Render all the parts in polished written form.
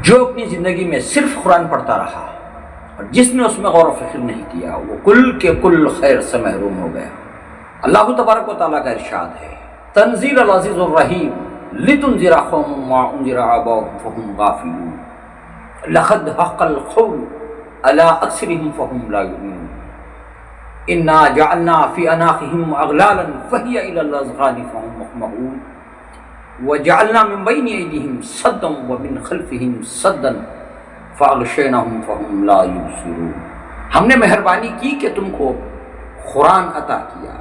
جو اپنی زندگی میں صرف قرآن پڑھتا رہا اور جس نے اس میں غور و فکر نہیں کیا وہ کل کے کل خیر سے محروم ہو گیا۔ اللہ تبارک و تعالیٰ کا ارشاد ہے تنزیل العزیز الرحیم لتنذر قوما ما انذر آباؤہم فہم غافلون لقد حق القول علی اکثرہم فہم لا یؤمنون انا جعلنا فی اناقہم اغلالا فہی الی الاذقان فہم مقمحون وجعلنا من بین ایدیہم سدا ومن خلفہم سدا فاغشیناہم فہم لا یبصرون۔ ہم نے مہربانی کی کہ تم کو قرآن عطا کیا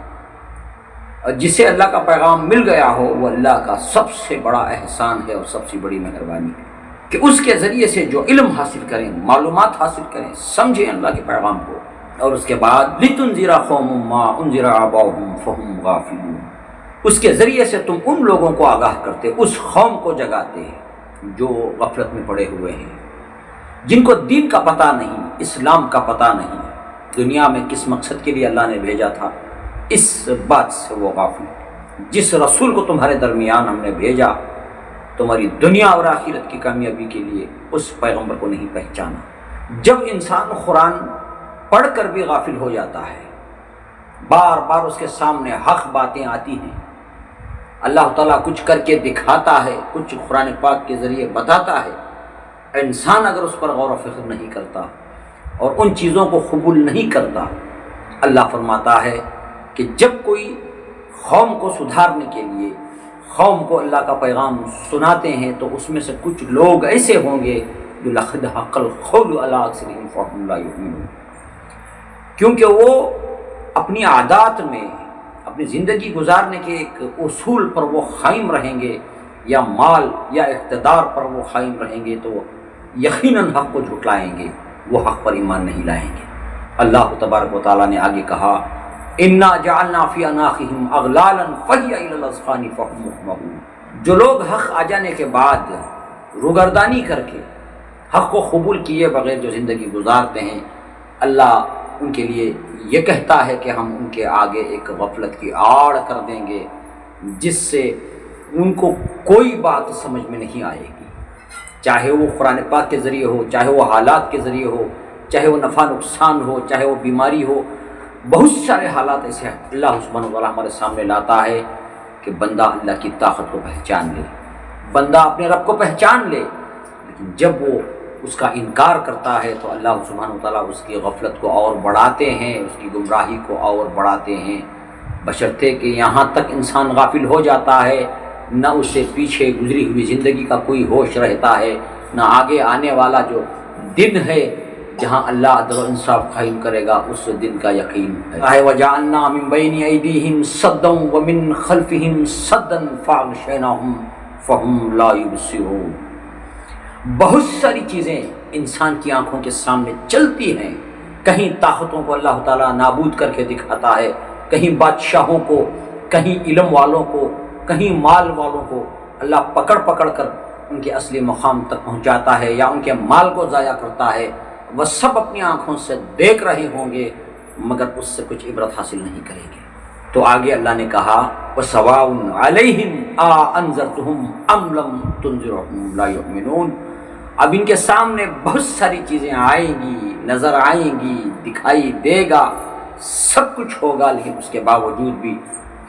اور جسے اللہ کا پیغام مل گیا ہو وہ اللہ کا سب سے بڑا احسان ہے اور سب سے بڑی مہربانی ہے کہ اس کے ذریعے سے جو علم حاصل کریں، معلومات حاصل کریں، سمجھیں اللہ کے پیغام کو، اور اس کے بعد لِتُنذِرَ قَوْمًا مَا أُنذِرَ آبَاؤُهُمْ فَهُمْ غَافِلُونَ، اس کے ذریعے سے تم ان لوگوں کو آگاہ کرتے، اس قوم کو جگاتے جو غفلت میں پڑے ہوئے ہیں، جن کو دین کا پتہ نہیں، اسلام کا پتہ نہیں، دنیا میں کس مقصد کے لیے اللہ نے بھیجا تھا اس بات سے وہ غافل۔ جس رسول کو تمہارے درمیان ہم نے بھیجا تمہاری دنیا اور آخرت کی کامیابی کے لیے، اس پیغمبر کو نہیں پہچانا۔ جب انسان قرآن پڑھ کر بھی غافل ہو جاتا ہے، بار بار اس کے سامنے حق باتیں آتی ہیں، اللہ تعالیٰ کچھ کر کے دکھاتا ہے، کچھ قرآن پاک کے ذریعے بتاتا ہے، انسان اگر اس پر غور و فکر نہیں کرتا اور ان چیزوں کو قبول نہیں کرتا، اللہ فرماتا ہے کہ جب کوئی قوم کو سدھارنے کے لیے قوم کو اللہ کا پیغام سناتے ہیں تو اس میں سے کچھ لوگ ایسے ہوں گے جو لقد حق القول علی اکثرہم فہم لا یؤمنون، کیونکہ وہ اپنی عادات میں، اپنی زندگی گزارنے کے ایک اصول پر وہ قائم رہیں گے، یا مال یا اقتدار پر وہ قائم رہیں گے تو وہ یقیناً حق کو جھٹلائیں گے، وہ حق پر ایمان نہیں لائیں گے۔ اللہ تبارک و تعالیٰ نے آگے کہا انا جعلنا فی اناقہم اغلالا فہی الی الاذقان فہم مقمحون، جو لوگ حق آ جانے کے بعد روگردانی کر کے حق کو قبول کیے بغیر جو زندگی گزارتے ہیں، اللہ ان کے لیے یہ کہتا ہے کہ ہم ان کے آگے ایک غفلت کی آڑ کر دیں گے جس سے ان کو کوئی بات سمجھ میں نہیں آئے گی، چاہے وہ قرآن پاک کے ذریعے ہو، چاہے وہ حالات کے ذریعے ہو، چاہے وہ نفع نقصان ہو، چاہے وہ بیماری ہو۔ بہت سارے حالات ایسے اللہ سبحانہ وتعالیٰ ہمارے سامنے لاتا ہے کہ بندہ اللہ کی طاقت کو پہچان لے، بندہ اپنے رب کو پہچان لے، لیکن جب وہ اس کا انکار کرتا ہے تو اللہ سبحانہ وتعالیٰ اس کی غفلت کو اور بڑھاتے ہیں، اس کی گمراہی کو اور بڑھاتے ہیں، بشرطے کہ یہاں تک انسان غافل ہو جاتا ہے نہ اسے پیچھے گزری ہوئی زندگی کا کوئی ہوش رہتا ہے، نہ آگے آنے والا جو دن ہے جہاں اللہ عدل و انصاف قائم کرے گا اس دن کا یقین ہے۔ وَجَعَلْنَا مِن بَيْنِ أَيْدِيهِمْ سَدًّا وَمِنْ خَلْفِهِمْ سَدًّا فَأَغْشَيْنَاهُمْ فَهُمْ لَا يُبْصِرُونَ۔ بہت ساری چیزیں انسان کی آنکھوں کے سامنے چلتی ہیں، کہیں طاقتوں کو اللہ تعالیٰ نابود کر کے دکھاتا ہے، کہیں بادشاہوں کو، کہیں علم والوں کو، کہیں مال والوں کو اللہ پکڑ پکڑ کر ان کے اصلی مقام تک پہنچاتا ہے یا ان کے مال کو ضائع کرتا ہے۔ وہ سب اپنی آنکھوں سے دیکھ رہے ہوں گے مگر اس سے کچھ عبرت حاصل نہیں کریں گے۔ تو آگے اللہ نے کہا وَسَوَاءٌ عَلَيْهِمْ أَأَنذَرْتُهُمْ أَمْ لَمْ تُنذِرْهُمْ لَا يُؤْمِنُونَ۔ اب ان کے سامنے بہت ساری چیزیں آئیں گی، نظر آئیں گی، دکھائی دے گا، سب کچھ ہوگا، لیکن اس کے باوجود بھی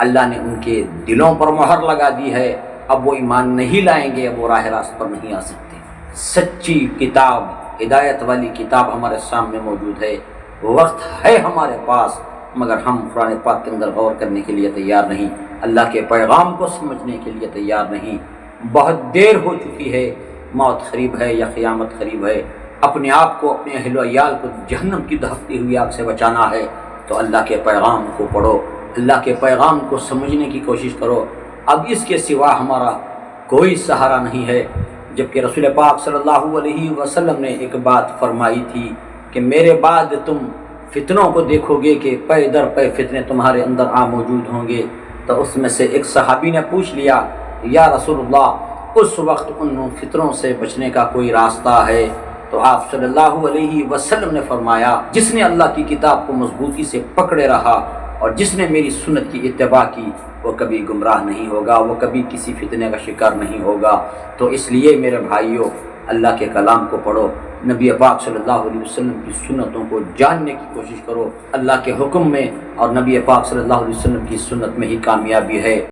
اللہ نے ان کے دلوں پر مہر لگا دی ہے، اب وہ ایمان نہیں لائیں گے، اب وہ راہ راست پر نہیں آ سکتے۔ سچی کتاب، ہدایت والی کتاب ہمارے سامنے موجود ہے، وقت ہے ہمارے پاس، مگر ہم قرآن پاک کے اندر غور کرنے کے لیے تیار نہیں، اللہ کے پیغام کو سمجھنے کے لیے تیار نہیں۔ بہت دیر ہو چکی ہے، موت قریب ہے یا قیامت قریب ہے، اپنے آپ کو، اپنے اہل و عیال کو جہنم کی دہکتی ہوئی آگ سے بچانا ہے تو اللہ کے پیغام کو پڑھو، اللہ کے پیغام کو سمجھنے کی کوشش کرو۔ اب اس کے سوا ہمارا کوئی سہارا نہیں ہے، جبکہ رسول پاک صلی اللہ علیہ وسلم نے ایک بات فرمائی تھی کہ میرے بعد تم فتنوں کو دیکھو گے کہ پے در پے فتنے تمہارے اندر موجود ہوں گے۔ تو اس میں سے ایک صحابی نے پوچھ لیا یا رسول اللہ اس وقت ان فتنوں سے بچنے کا کوئی راستہ ہے؟ تو آپ صلی اللہ علیہ وسلم نے فرمایا جس نے اللہ کی کتاب کو مضبوطی سے پکڑے رہا اور جس نے میری سنت کی اتباع کی وہ کبھی گمراہ نہیں ہوگا، وہ کبھی کسی فتنے کا شکار نہیں ہوگا۔ تو اس لیے میرے بھائیوں، اللہ کے کلام کو پڑھو، نبی پاک صلی اللہ علیہ وسلم کی سنتوں کو جاننے کی کوشش کرو۔ اللہ کے حکم میں اور نبی پاک صلی اللہ علیہ وسلم کی سنت میں ہی کامیابی ہے۔